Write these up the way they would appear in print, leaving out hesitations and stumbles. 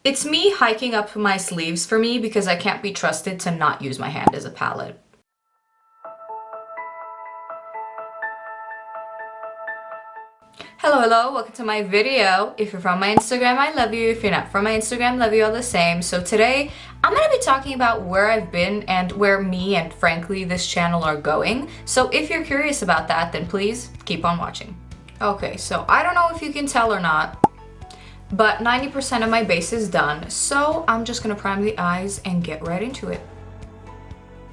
It's me hiking up my sleeves for me because I can't be trusted to not use my hand as a palette. Hello, welcome to my video. If you're from my Instagram, I love you. If you're not from my Instagram, love you all the same. So today, I'm gonna be talking about where I've been and where me and frankly this channel are going. So if you're curious about that, then please keep on watching. Okay, so I don't know if you can tell or not, but 90% of my base is done. So I'm just gonna prime the eyes and get right into it.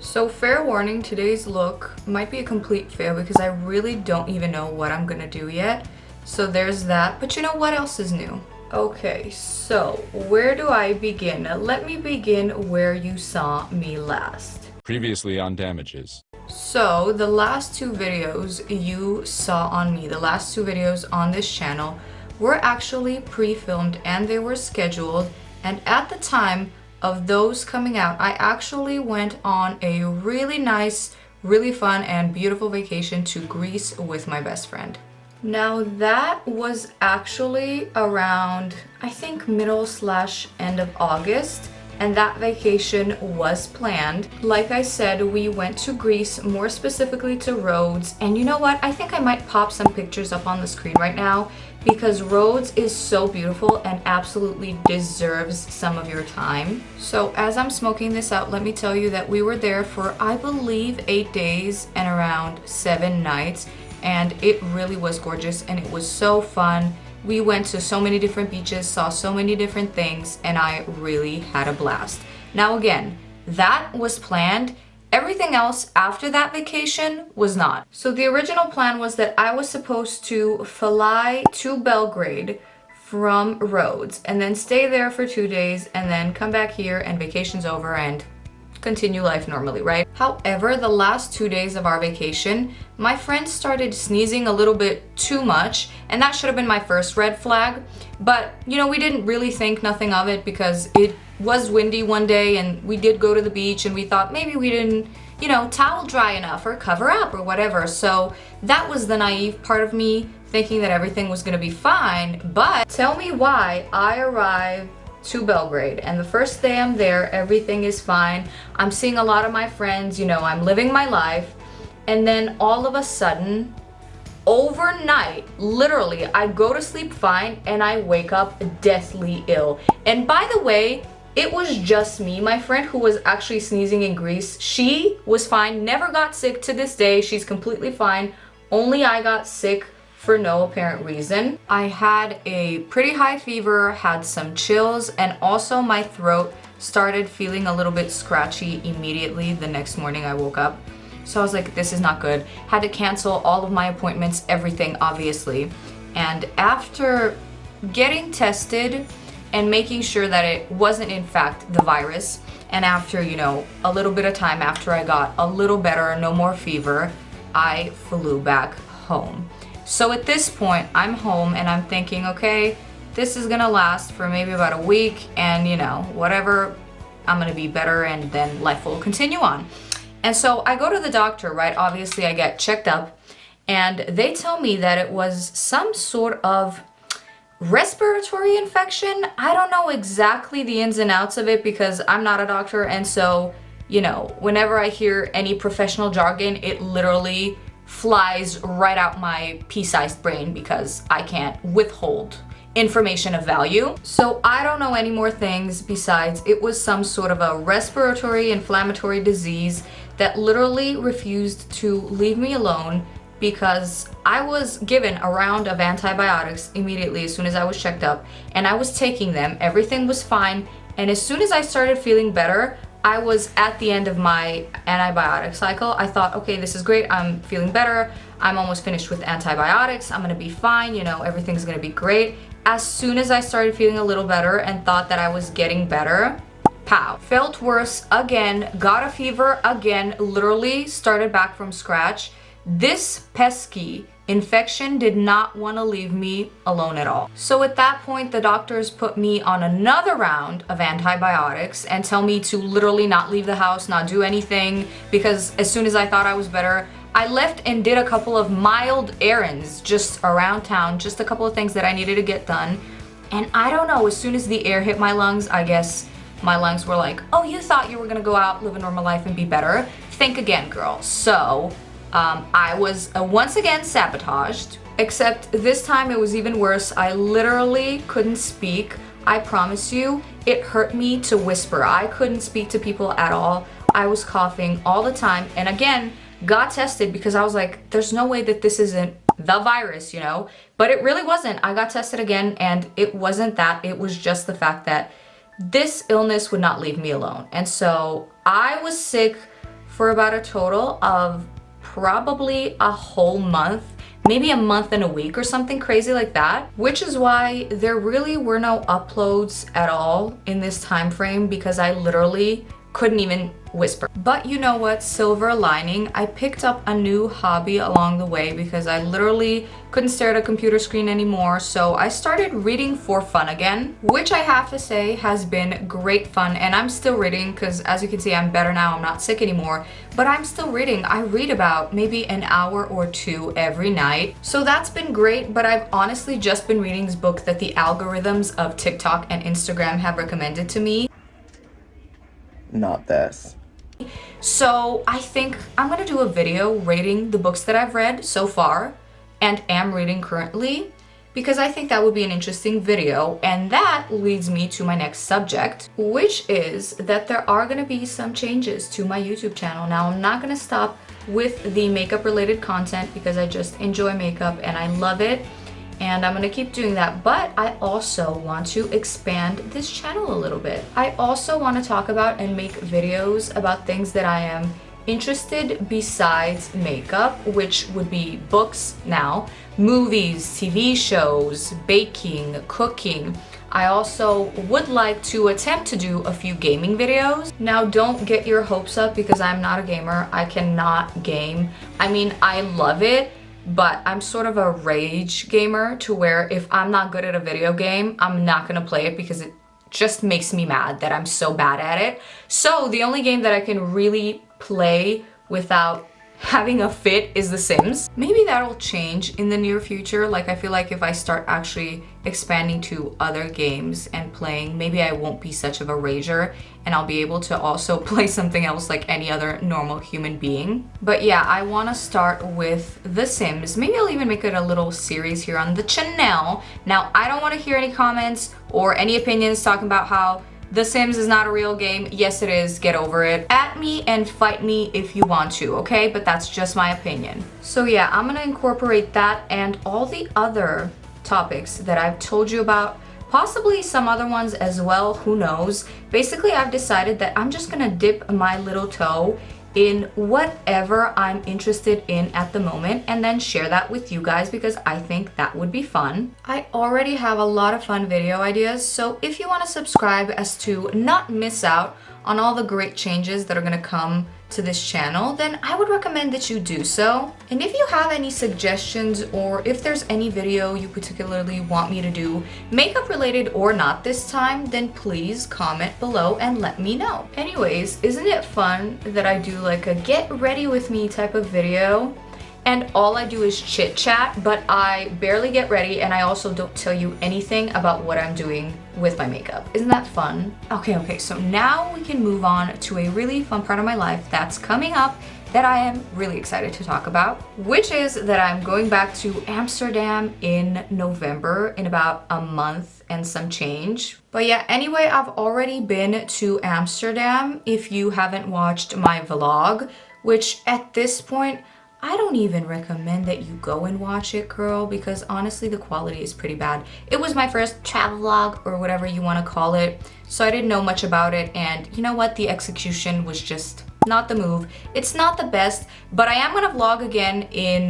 So fair warning, today's look might be a complete fail because I really don't even know what I'm gonna do yet. So there's that, but you know what else is new? Okay, so where do I begin? Let me begin where you saw me last. Previously on damages. So the last two videos you saw on me, the last two videos on this channel were actually pre-filmed and they were scheduled, and at the time of those coming out, I actually went on a really nice, really fun and beautiful vacation to Greece with my best friend. Now that was actually around, I think, middle/end of August, and that vacation was planned. Like I said, we went to Greece, more specifically to Rhodes, and you know what? I think I might pop some pictures up on the screen right now because Rhodes is so beautiful and absolutely deserves some of your time. So as I'm smoking this out, let me tell you that we were there for, I believe, 8 days and around 7 nights. And it really was gorgeous and it was so fun. We went to so many different beaches, saw so many different things, and I really had a blast. Now again, that was planned. Everything else after that vacation was not. So the original plan was that I was supposed to fly to Belgrade from Rhodes and then stay there for 2 days and then come back here and vacation's over and continue life normally, right? However, the last 2 days of our vacation, my friend started sneezing a little bit too much, and that should have been my first red flag. But, you know, we didn't really think nothing of it because it was windy one day and we did go to the beach and we thought maybe we didn't, you know, towel dry enough or cover up or whatever. So that was the naive part of me, thinking that everything was gonna be fine. But tell me why I arrived to Belgrade, and the first day I'm there, everything is fine. I'm seeing a lot of my friends, you know, I'm living my life, and then all of a sudden, overnight, literally, I go to sleep fine and I wake up deathly ill. And by the way, it was just me. My friend who was actually sneezing in Greece, she was fine, never got sick to this day. She's completely fine. Only I got sick for no apparent reason. I had a pretty high fever, had some chills, and also my throat started feeling a little bit scratchy immediately the next morning I woke up. So I was like, this is not good. Had to cancel all of my appointments, everything, obviously. And after getting tested and making sure that it wasn't in fact the virus, and after, you know, a little bit of time after I got a little better, no more fever, I flew back home. So at this point, I'm home and I'm thinking, okay, this is gonna last for maybe about a week and, you know, whatever, I'm gonna be better and then life will continue on. And so I go to the doctor, right? Obviously I get checked up and they tell me that it was some sort of respiratory infection. I don't know exactly the ins and outs of it because I'm not a doctor, and so, you know, whenever I hear any professional jargon, it literally flies right out my pea-sized brain because I can't withhold information of value. So I don't know any more things besides it was some sort of a respiratory inflammatory disease that literally refused to leave me alone because I was given a round of antibiotics immediately as soon as I was checked up, and I was taking them. Everything was fine, and as soon as I started feeling better, I was at the end of my antibiotic cycle. I thought, okay, this is great. I'm feeling better. I'm almost finished with antibiotics. I'm gonna be fine. You know, everything's gonna be great. As soon as I started feeling a little better and thought that I was getting better, pow, felt worse again, got a fever again, literally started back from scratch. This pesky infection did not want to leave me alone at all. So at that point, the doctors put me on another round of antibiotics and tell me to literally not leave the house, not do anything, because as soon as I thought I was better, I left and did a couple of mild errands just around town, just a couple of things that I needed to get done. And I don't know, as soon as the air hit my lungs, I guess my lungs were like, oh, you thought you were gonna go out, live a normal life, and be better? Think again, girl. So I was once again sabotaged, except this time it was even worse. I literally couldn't speak. I promise you, it hurt me to whisper. I couldn't speak to people at all. I was coughing all the time, and again, got tested because I was like, there's no way that this isn't the virus, you know? But it really wasn't. I got tested again, and it wasn't that. It was just the fact that this illness would not leave me alone. And so I was sick for about a total of probably a whole month, maybe a month and a week or something crazy like that, which is why there really were no uploads at all in this time frame, because I literally couldn't even whisper. But you know what, silver lining, I picked up a new hobby along the way because I literally couldn't stare at a computer screen anymore. So I started reading for fun again, which I have to say has been great fun. And I'm still reading because, as you can see, I'm better now. I'm not sick anymore, but I'm still reading. I read about maybe an hour or two every night. So that's been great, but I've honestly just been reading this book that the algorithms of TikTok and Instagram have recommended to me. Not this. So I think I'm gonna do a video rating the books that I've read so far and am reading currently, because I think that would be an interesting video. And that leads me to my next subject, which is that there are gonna be some changes to my YouTube channel. Now, I'm not gonna stop with the makeup related content because I just enjoy makeup and I love it. And I'm gonna keep doing that, but I also want to expand this channel a little bit. I also want to talk about and make videos about things that I am interested besides makeup, which would be books now, movies, TV shows, baking, cooking. I also would like to attempt to do a few gaming videos. Now, don't get your hopes up because I'm not a gamer. I cannot game. I mean, I love it, but I'm sort of a rage gamer to where if I'm not good at a video game, I'm not gonna play it because it just makes me mad that I'm so bad at it. So the only game that I can really play without having a fit is The Sims. Maybe that'll change in the near future. Like, I feel like if I start actually expanding to other games and playing, maybe I won't be such of a rager and I'll be able to also play something else like any other normal human being. But yeah, I want to start with The Sims. Maybe I'll even make it a little series here on the channel. Now, I don't want to hear any comments or any opinions talking about how The Sims is not a real game. Yes, it is. Get over it. At me and fight me if you want to, okay? But that's just my opinion. So yeah, I'm gonna incorporate that and all the other topics that I've told you about, possibly some other ones as well, who knows. Basically, I've decided that I'm just gonna dip my little toe in whatever I'm interested in at the moment and then share that with you guys because I think that would be fun. I already have a lot of fun video ideas, so if you want to subscribe as to not miss out on all the great changes that are going to come to this channel, then I would recommend that you do so. And if you have any suggestions or if there's any video you particularly want me to do, makeup related or not this time, then please comment below and let me know. Anyways, isn't it fun that I do like a get ready with me type of video? And all I do is chit chat, but I barely get ready and I also don't tell you anything about what I'm doing with my makeup. Isn't that fun? Okay, so now we can move on to a really fun part of my life that's coming up that I am really excited to talk about, which is that I'm going back to Amsterdam in November in about a month and some change. But yeah, anyway, I've already been to Amsterdam if you haven't watched my vlog, which at this point, I don't even recommend that you go and watch it, girl, because honestly, the quality is pretty bad. It was my first travel vlog or whatever you want to call it, so I didn't know much about it, and you know what? The execution was just not the move. It's not the best, but I am gonna vlog again in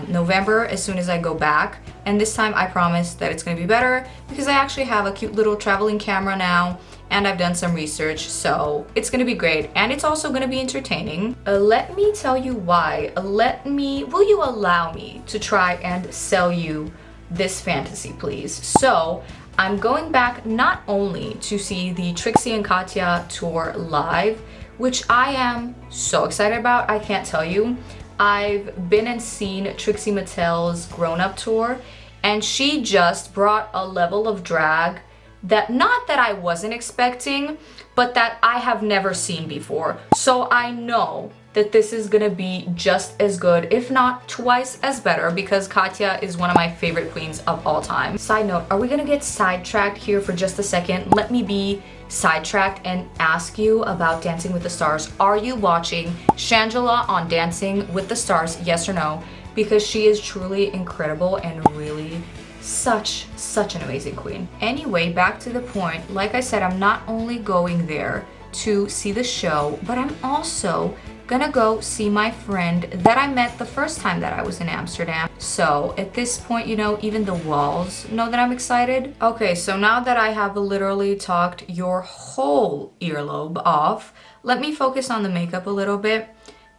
November as soon as I go back, and this time I promise that it's gonna be better because I actually have a cute little traveling camera now, and I've done some research, so it's gonna be great, and it's also gonna be entertaining. Let me tell you why. Will you allow me to try and sell you this fantasy, please? So, I'm going back not only to see the Trixie and Katya tour live, which I am so excited about, I can't tell you. I've been and seen Trixie Mattel's Grown Up tour, and she just brought a level of drag that, not that I wasn't expecting, but that I have never seen before. So I know that this is gonna be just as good, if not twice as better, because Katya is one of my favorite queens of all time. Side note, are we gonna get sidetracked here for just a second? Let me be sidetracked and ask you about Dancing with the Stars. Are you watching Shangela on Dancing with the Stars, yes or no? Because she is truly incredible and really such an amazing queen. Anyway, back to the point. Like I said, I'm not only going there to see the show, but I'm also gonna go see my friend that I met the first time that I was in Amsterdam. So at this point, you know, even the walls know that I'm excited. Okay, so now that I have literally talked your whole earlobe off, let me focus on the makeup a little bit.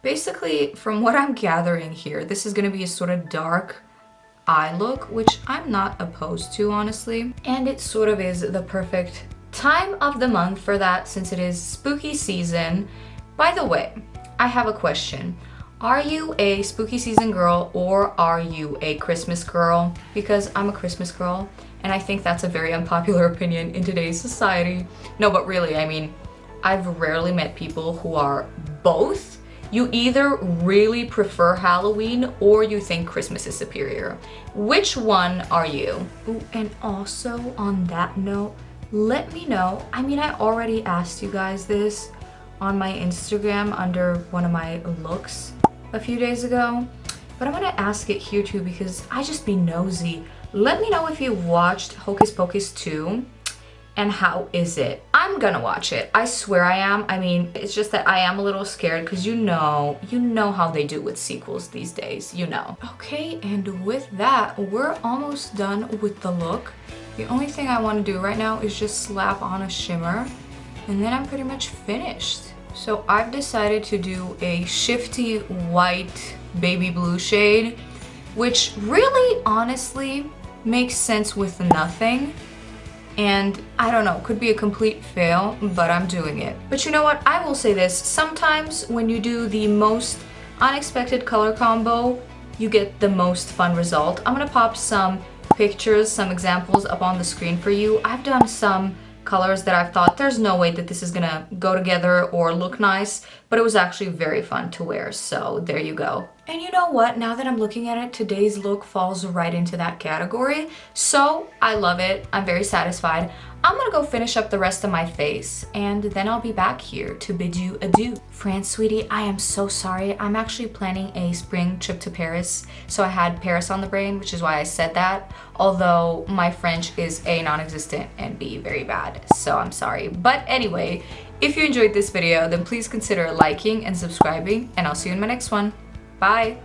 Basically, from what I'm gathering here, this is gonna be a sort of dark eye look, which I'm not opposed to, honestly. And it sort of is the perfect time of the month for that, since it is spooky season. By the way, I have a question. Are you a spooky season girl or are you a Christmas girl? Because I'm a Christmas girl, and I think that's a very unpopular opinion in today's society. No, but really, I mean, I've rarely met people who are both. You either really prefer Halloween or you think Christmas is superior. Which one are you? Ooh, and also on that note, let me know. I mean, I already asked you guys this on my Instagram under one of my looks a few days ago, but I'm gonna ask it here too because I just be nosy. Let me know if you watched Hocus Pocus 2 and how is it? I'm gonna watch it. I swear I am. I mean, it's just that I am a little scared because you know how they do with sequels these days, you know. Okay, and with that, we're almost done with the look. The only thing I want to do right now is just slap on a shimmer, and then I'm pretty much finished. So I've decided to do a shifty white baby blue shade, which really honestly makes sense with nothing. And I don't know, could be a complete fail, but I'm doing it. But you know what, I will say this, sometimes when you do the most unexpected color combo, you get the most fun result. I'm gonna pop some pictures, some examples up on the screen for you. I've done some colors that I've thought there's no way that this is gonna go together or look nice, but it was actually very fun to wear, so there you go. And you know what, now that I'm looking at it, today's look falls right into that category, so I love it. I'm very satisfied. I'm gonna go finish up the rest of my face, and then I'll be back here to bid you adieu. France, sweetie, I am so sorry. I'm actually planning a spring trip to Paris, so I had Paris on the brain, which is why I said that, although my French is A, non-existent, and B, very bad, so I'm sorry. But anyway, if you enjoyed this video, then please consider liking and subscribing, and I'll see you in my next one. Bye!